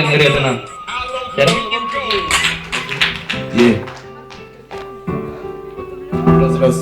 ngeri tenang. Ya. Iya. Terus.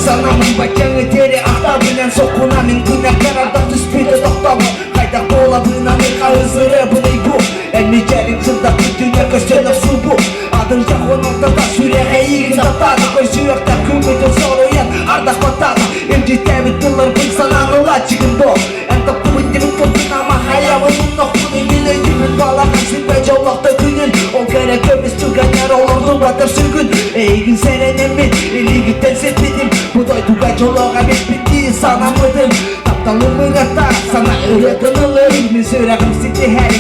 Sana membaca ngedere aktabından sokunamin Güne kararda tüspüde doktamı Kayda koladığına meka hızırı bu ney bu Elmi gelin çılda bir dünya gösterip su bu Adınca konumda da süreye iyi dattadı Koy yürekte kümüdün soruyan ardak battadı İlgi tevit dılır bin sana anıla çıkın bu Enta bu indimin kurdun ama hayavının noktunun Bileydimin bala kaçın ve jolakta günün O kere kömüz tükenler olurdu batır sürgün Eygin serenemin iligitten setmedim Bu doyduga jolaga bitmedi sanamadım Taptalımı gata sana öğretinilır Min süragım siti her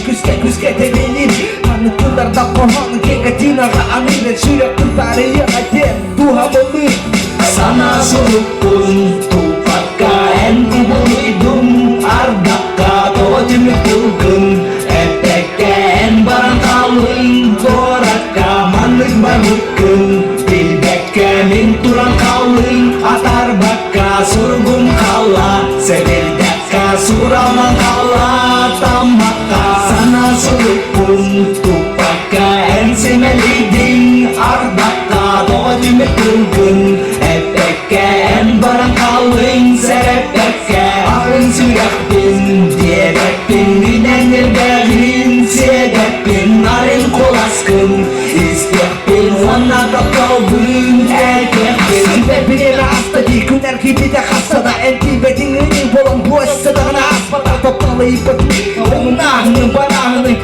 küske temelim Tanıttılarda pohon kekatinaga amiret Sürekli tarihi adem duhamımı Sana sulukun tupakkaen kubulidum Ardaka tojimik tulgun Epeken barang kalun Goraka manlik barukun Bilbeke min turang kalun Atar baka surgum kala Sebildaka suraman kala Tamaka sana sulukun tupakkaen Simeliding Ardaka tojimik tulgun Epeken barang kalun Serepeke Alın suyak bin Diyebekpin Minenir berin Siyedekpin Narin kolaskın İstiyakpin Sana da kalbin Erkekpin Sebebine hasta değil güner gibi de hastada Enti bedinin bolan bu essadağına asfada Toptalayıp öpün onun ahını banahını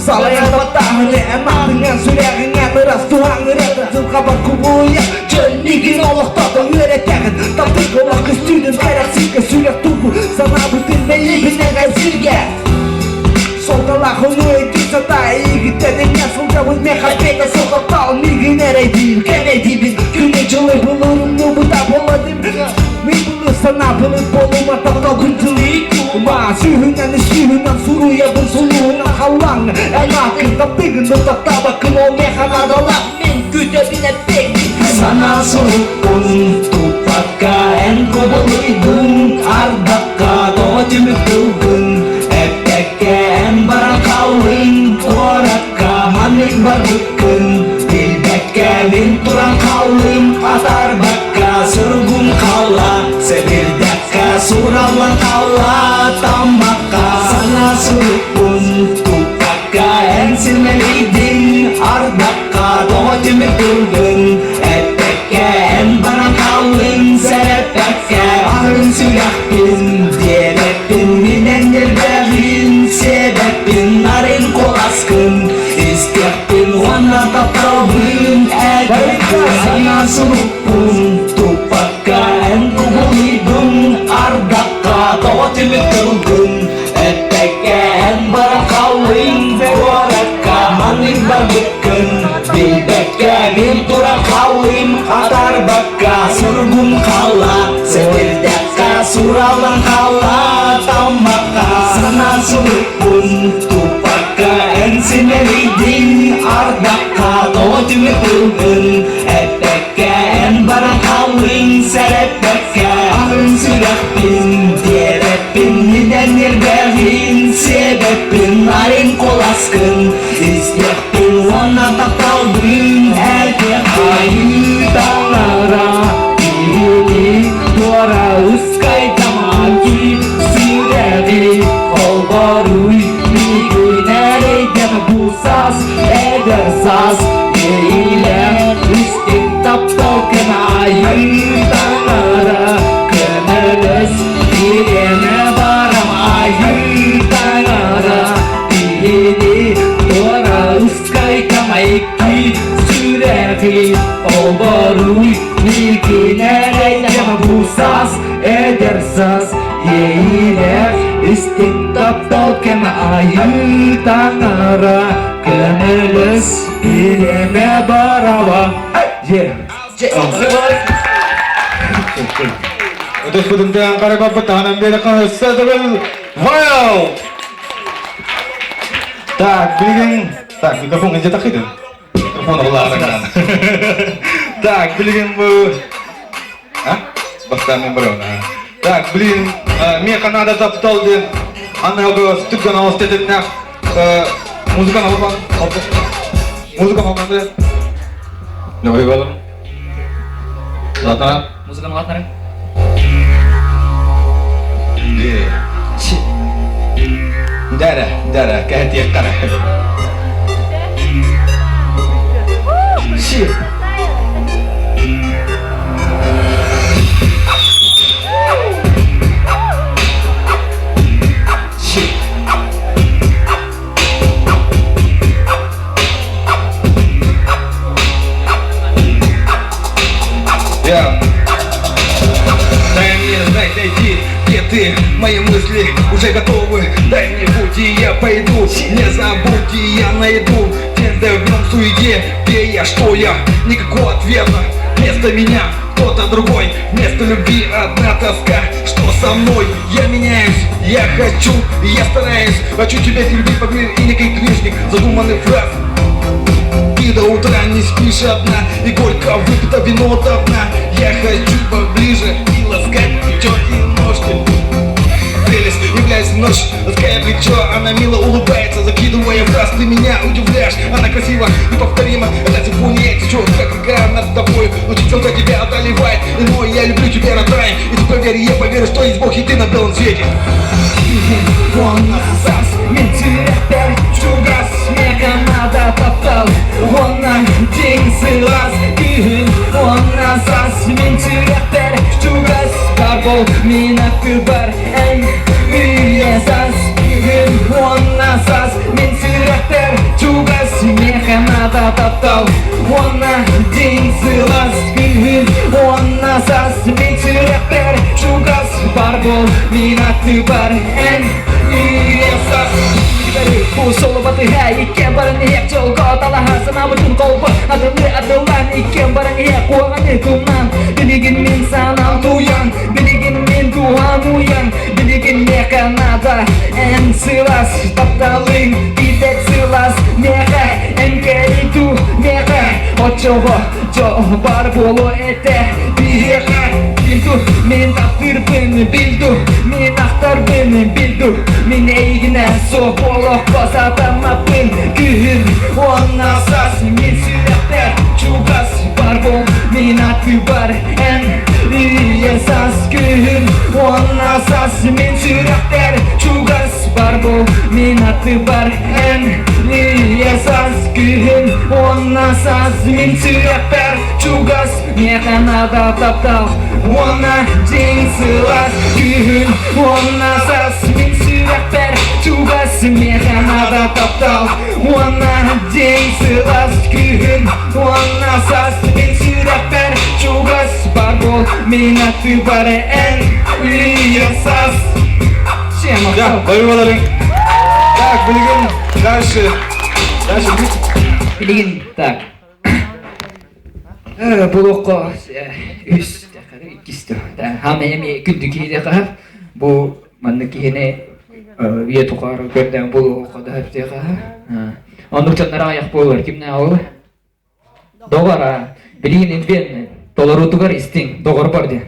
Salayan batahını emadından süreğine Miras tuhanını Tüm kabar kubuya Cönligin oluktadan öğreteğin Tatlı kolak üstünün karaksızga sürek tuku Sana bütün neyi bine gazirge Soldalar onu ödüyse da iyi gittenin Nasıl da bu mekabete sokakta Migi nereye değil gene dibin Güne cılır bulurum bu da buladım Min bulur sana bulup boluma tapta güntülük Ma sühünen suruya bun suluğuna havan En akıl taptığın da bakın o mekanadalar Min güdebine pek Sana sulukun tupakkaen kubulidum Ardaka tojimik tulgun Epeken barang kalun Goraka manik barukun Bilbeke min turang kalun Atar baka surgum kala Sebildaka suraman kala Tamaka sana sulukun tupakkaen Simeliding Ardaka tojimik tulgun Epeken barang kalun Serepeke Alın suyak bin Diyebekpin Minendir berin Sebepin narin kolaskın İstiyakpin wana taprobin Erkekpin sana sulukun Tupakkaen kubulidum Ardaka tojimik tulgun Epeken barang kalun Goraka manik bagukun Bilbeke min turang kalun Atar baka surgum kala Sebildaka suraman kala Tamaka sana sulukun Tupakkaen Simeliding Ardaka tojimik tulgun Epeken barang kalun Serepeke Alın suyak bin Diyebekpin Minenir berin Sebepin narin kolaskın İstiyakpin wana takalbin Erkek ayı tanara Diri Dora uskay tamaki Sürevi Kol baruy Migui nereydem bu sas Eder sas Yeyle Üstin taptal kena ayı tanara Kıneles Direne varam ayı tanara Diri Dora uskay kamaiki Sürevi Kol baruy Migui nereydem bu sas Eder sas Yeyle Üstin taptal kena ayı tanara Kıneles Direne barava Yeah Untuk bertentang karena pertahanan bela kahasa Вау! Так, билигин. Так, микрофон где такыды? Микрофон уларыңан. Так, билигин бу. А? Бактан бирөө. Так, билигин, мен Канада таптал деп анагы студияны алып кететне. Музыканы алган. Музыканы алганда. Ne koyalım? Zaten. Музыканы катнарың? Дара, кәтек қара. Ши. Дай мне знать, найди, где ты. Мои мысли уже готовы. Дай мне путь, и я пойду. Не забудь, и я найду. День за днем в суете. Где я, что я? Никакого ответа. Вместо меня кто-то другой. Вместо любви одна тоска. Что со мной? Я меняюсь. Я хочу, и я стараюсь. Хочу тебя любить, поверь, и некий книжник. Задуманный фраз. Ты до утра не спишь одна, и горько выпито вино до дна. Я хочу поближе и ласкать плечо и ножки. Прелесть, являясь ночь, лаская плечо, она мило улыбается, закидывая фраз. Ты меня удивляешь, она красива, неповторима. Эта симфония течет, как река над тобой. Ночь целка тебя одолевает, иной я люблю тебя, родная. И ты поверь, я поверю, что есть Бог, и ты на белом свете. Ona dingsilas gün Ona sas min türetter Çugas karbol min akıbar En üye sas gün Ona sas min türetter Çugas mekanada taptal Ona dingsilas gün Ona sas min türetter Çugas karbol min akıbar En üye sas Bu solo batı hey ikken barang hek jolgo talaha sana butun kolba adamı adalan ikken barang hek kuangan kuman biligin min sanam tuyan biligin min tuhan uyan biligin meka nada en silas taptaling tidak silas meka en keritu meka ocoba bar bolo ete biheka bildu min takdir beni bildu min aktar beni bildu min eigine sokolok basatamappın gün ona sas min sürekter çugas barbol min akbar en üye sas gün ona sas min sürekter çugas barbol min akbar en üye sas gün ona sas min sürekter çugas mekanada taptal ona dingsilas gün ona sas min sürekter çugas mekanada taptal ona dingsilas gün ona sas min sürekter çugas barbol min akbar en üye sas. Ya, bayılmaların. Так, билигин. Дальше. Билигин, так. Бұл оққа үс ikisi de. Ham hem gündeki de kahar. Bu mandaki hene ya tukar berden bu оққа da hep de kahar. Onun için ayak bolar kim ne olur? Doğara. Bilgin ben dolar tukar istin. Doğar bardı.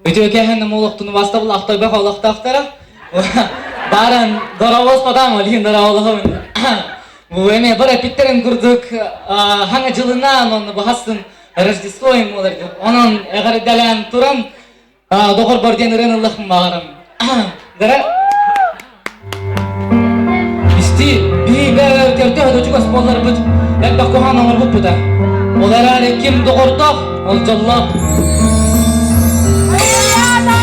Öteki hemen moloktunu bastı bu laktay bak olaktara. Baran doravos padam olin doravos. Bu eme bara pitterin kurduk. Hangi жылынан onu bahastın Рождество ему olurdu. Onun eğer delen turan doğar barden ıranıllık mağaram. Dara. İsti bir bever terte hadi sporlar bud. Hep kohan olur bu puda. Olar kim doğurdak ol jallah.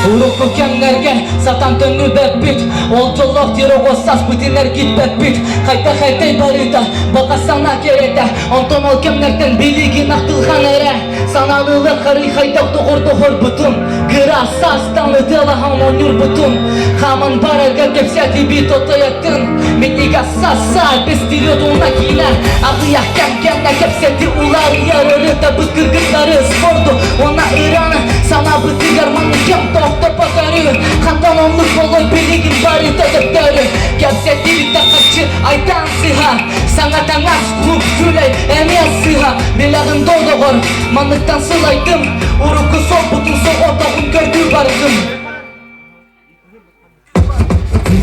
Uruk kökenlerge satan tönü bepit Olculuq dirogo sas bütünler git bepit Hayta barita baka sana kerete Onton ol kemlerden biligin akılhan ere Sanalılık harı hayta doğur butun Gıra sas tanıdıla hamon yur butun Haman bararga kepseti bit otoyatın Miniga sas sar bestiriyoduna kine Ağıyak kemkenle kepseti ular yararı da bıtkırgıtları spordu Ona İran'ı sana bıtı garmanı kem tok Topa karıyor Sana tangas kurup süley emiyaz sıha Belağın doldogor manlıktan sılaydım Uruku sol butun sol ortağın gördüğü barıdım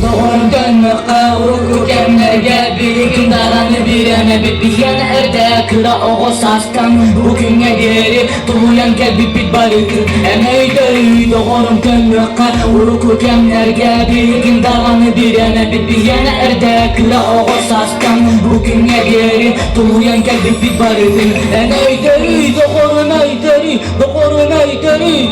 Doğru dönmekte uruku kemlerge Birigin daranı bireme bitbiyene erde Kıra oğu sastan bugüne geri Tuluyan kelbi bit barıdır Emeyde doğru dönmekte uruku kemlerge Birigin daranı bireme bitbiyene erde Kıra oğu sastan bugüne geri Tuluyan kelbi bit barıdır Emeyde doğru meyderi Doğru meyderi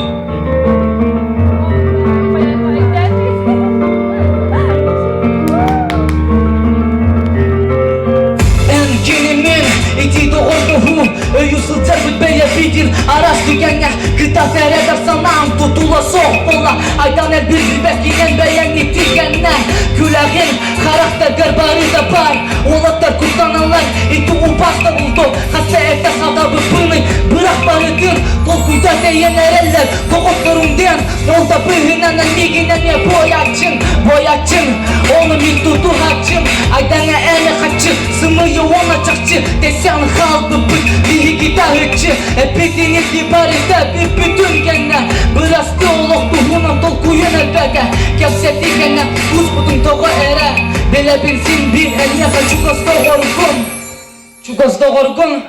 İti doğurdu Öyü sılcar bütbeye bidir Aras tükenler Kıta fereder sanam Tutula soğuk ola Aydan el bir bekinen beyen itirgenler Küleğin karakter garbarı da var Olatlar kutlananlar İti upasta buldu Hasta ete sadabı pını Bırak barıdır Dolkuyda diyenler eller Doğuklarımdan Olda bıhınanan liginen ya boyacın Boyacın Oğlum ilk tutu haçım Aydan ele kaçı Sımıyı ona çakçı Desyan halkı bıt Bihi gitarıcı Epidini kibarıda bir bütün genler Biraz teolog duhunam dolkuyun elbege Gevseti genler Kuz butun toğu ere Bele bilsin bir el yasa Çukozda horgun Çukozda horgun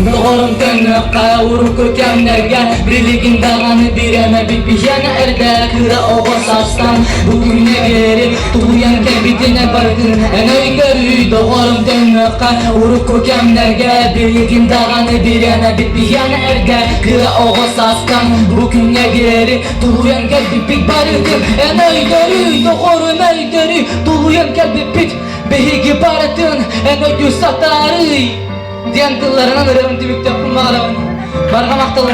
Doğrum dönmekte uruku kemlerge Birligin dağını bireme bitbiyene erde Kıra oğu saçtan bugüne geri Tuluyan kebidine bardın en öygörü Doğrum dönmekte uruku kemlerge Birligin dağını bireme bitbiyene erde Kıra oğu saçtan bugüne geri Tuluyan kebid bardın en öygörü Doğrum öygörü Tuluyan kebid Bihigi bardın en öygü satarı Diyen kıllarına nırım tümük yapın mağaramın Bargamaktalı